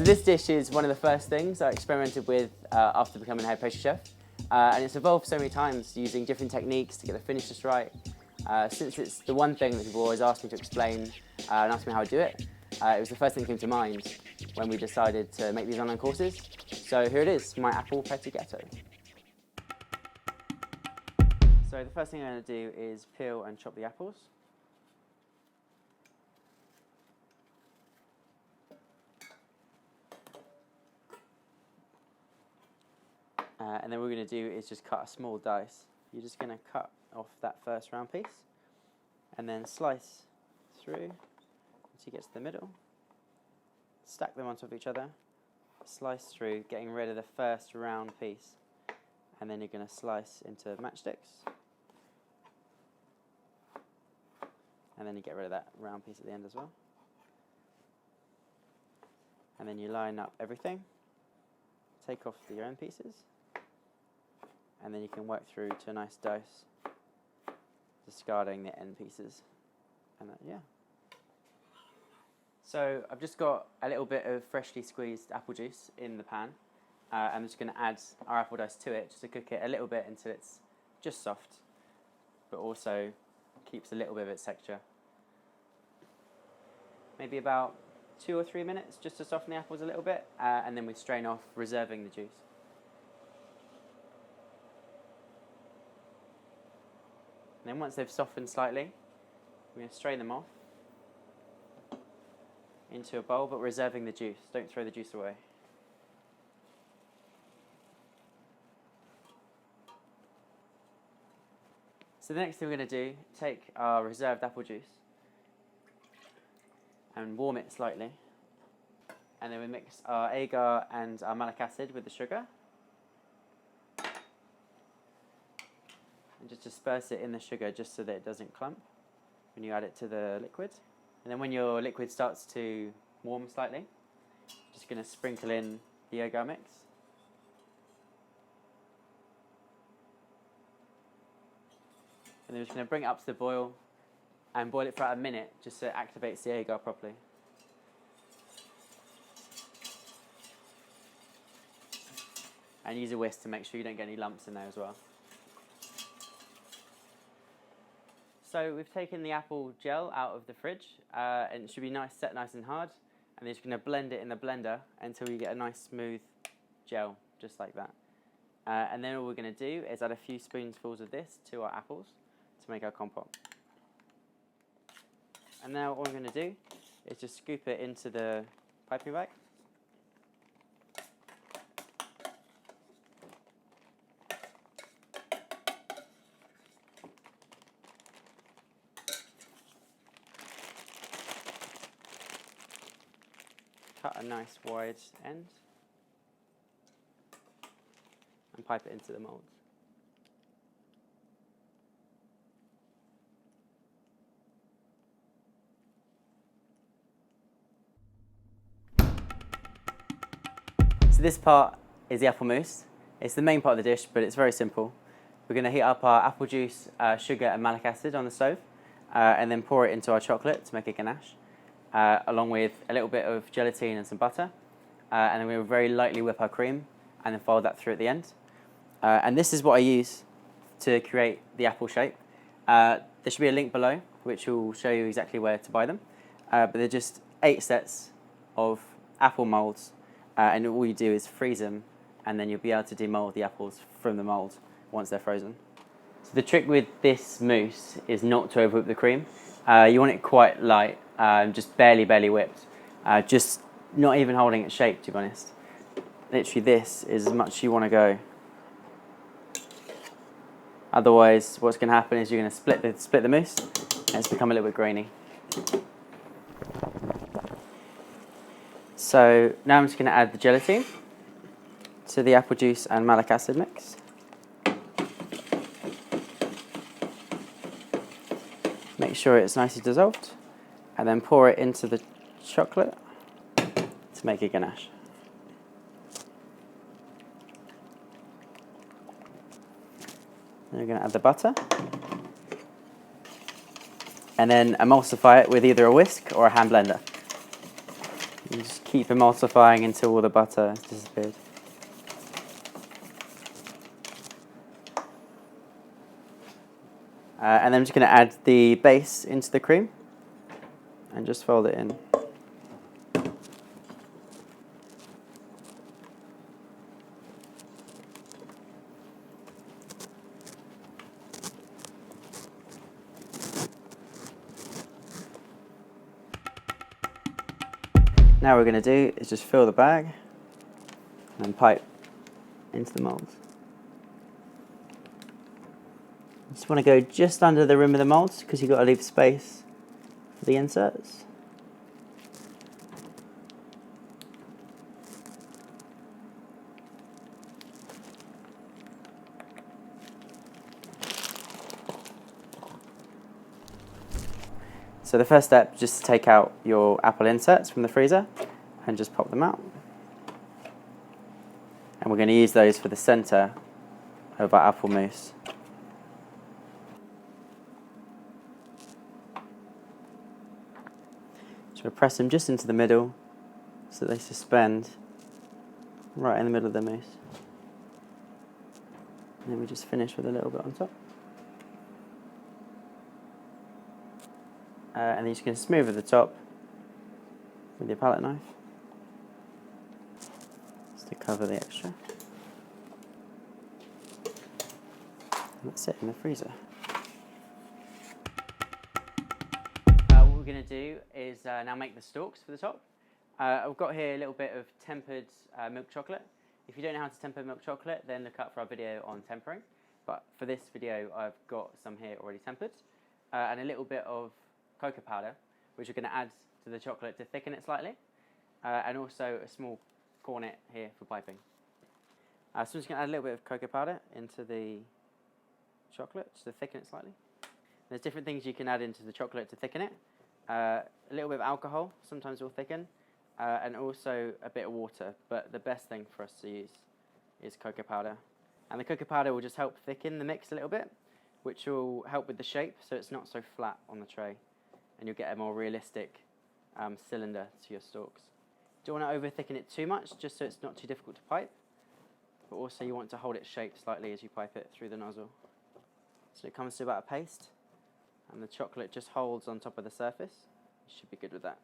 So this dish is one of the first things I experimented with after becoming a head pastry chef. And it's evolved so many times using different techniques to get the finish just right. Since it's the one thing that people always ask me to explain and ask me how I do it, it was the first thing that came to mind when we decided to make these online courses. So here it is, my apple petit gateau. So the first thing I'm going to do is peel and chop the apples. And then what we're going to do is just cut a small dice. You're just going to cut off that first round piece and then slice through until you get to the middle. Stack them on top of each other, slice through, getting rid of the first round piece. And then you're going to slice into matchsticks. And then you get rid of that round piece at the end as well. And then you line up everything, take off your end pieces, and then you can work through to a nice dice, discarding the end pieces. And yeah. So I've just got a little bit of freshly squeezed apple juice in the pan. I'm just going to add our apple dice to it just to cook it a little bit until it's just soft, but also keeps a little bit of its texture. Maybe about 2 or 3 minutes just to soften the apples a little bit, and then we strain off, reserving the juice. And then once they've softened slightly, we're going to strain them off into a bowl, but reserving the juice. Don't throw the juice away. So the next thing we're going to do, take our reserved apple juice and warm it slightly. And then we mix our agar and our malic acid with the sugar. And just disperse it in the sugar just so that it doesn't clump when you add it to the liquid. And then when your liquid starts to warm slightly, just going to sprinkle in the agar mix. And then we're just going to bring it up to the boil and boil it for about a minute just so it activates the agar properly. And use a whisk to make sure you don't get any lumps in there as well. So we've taken the apple gel out of the fridge, and it should be set nice and hard. And then just going to blend it in the blender until you get a nice smooth gel, just like that. And then all we're going to do is add a few spoonfuls of this to our apples to make our compote. And now all we're going to do is just scoop it into the piping bag. Cut a nice wide end and pipe it into the mould. So this part is the apple mousse. It's the main part of the dish, but it's very simple. We're going to heat up our apple juice, sugar and malic acid on the stove, and then pour it into our chocolate to make a ganache. Along with a little bit of gelatin and some butter, and then we'll very lightly whip our cream and then fold that through at the end. And this is what I use to create the apple shape. There should be a link below which will show you exactly where to buy them, but they're just 8 sets of apple moulds, and all you do is freeze them, and then you'll be able to demold the apples from the mould once they're frozen. So the trick with this mousse is not to overwhip the cream. You want it quite light, just barely whipped, just not even holding its shape, to be honest. Literally this is as much as you want to go. Otherwise what's going to happen is you're going to split the mousse and it's become a little bit grainy. So now I'm just going to add the gelatin to the apple juice and malic acid mix. Make sure it's nicely dissolved, and then pour it into the chocolate to make a ganache. Then you're going to add the butter, and then emulsify it with either a whisk or a hand blender. And just keep emulsifying until all the butter has disappeared. And then I'm just going to add the base into the cream and just fold it in. Now what we're going to do is just fill the bag and then pipe into the moulds. You just want to go just under the rim of the moulds because you've got to leave space for the inserts. So the first step is just to take out your apple inserts from the freezer and just pop them out. And we're going to use those for the centre of our apple mousse. So we'll press them just into the middle so they suspend right in the middle of the mousse. And then we just finish with a little bit on top. And then you're just going to smooth at the top with your palette knife, just to cover the extra. And that's it in the freezer. What we're going to do is now make the stalks for the top. I've got here a little bit of tempered milk chocolate. If you don't know how to temper milk chocolate, then look out for our video on tempering. But for this video, I've got some here already tempered, and a little bit of cocoa powder, which we're going to add to the chocolate to thicken it slightly, and also a small cornet here for piping. So I'm just going to add a little bit of cocoa powder into the chocolate just to thicken it slightly. There's different things you can add into the chocolate to thicken it. A little bit of alcohol sometimes will thicken, and also a bit of water, but the best thing for us to use is cocoa powder. And the cocoa powder will just help thicken the mix a little bit, which will help with the shape so it's not so flat on the tray, and you'll get a more realistic cylinder to your stalks. You don't want to over thicken it too much, just so it's not too difficult to pipe, but also you want to hold it shaped slightly as you pipe it through the nozzle. So it comes to about a paste, and the chocolate just holds on top of the surface. You should be good with that.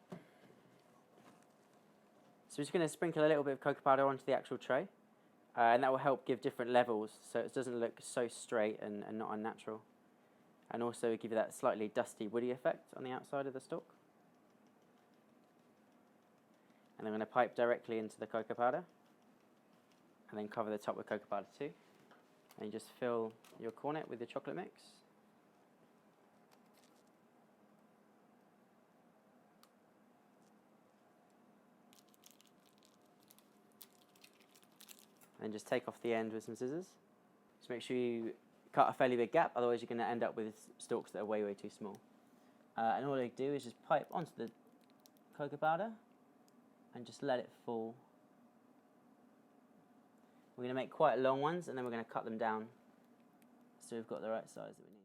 So we're just going to sprinkle a little bit of cocoa powder onto the actual tray, and that will help give different levels so it doesn't look so straight and not unnatural. And also give you that slightly dusty, woody effect on the outside of the stalk. And I'm going to pipe directly into the cocoa powder, and then cover the top with cocoa powder too. And you just fill your cornet with the chocolate mix. And just take off the end with some scissors. Just make sure you cut a fairly big gap, otherwise you're going to end up with stalks that are way too small. And all I do is just pipe onto the cocoa powder and just let it fall. We're going to make quite long ones, and then we're going to cut them down so we've got the right size that we need.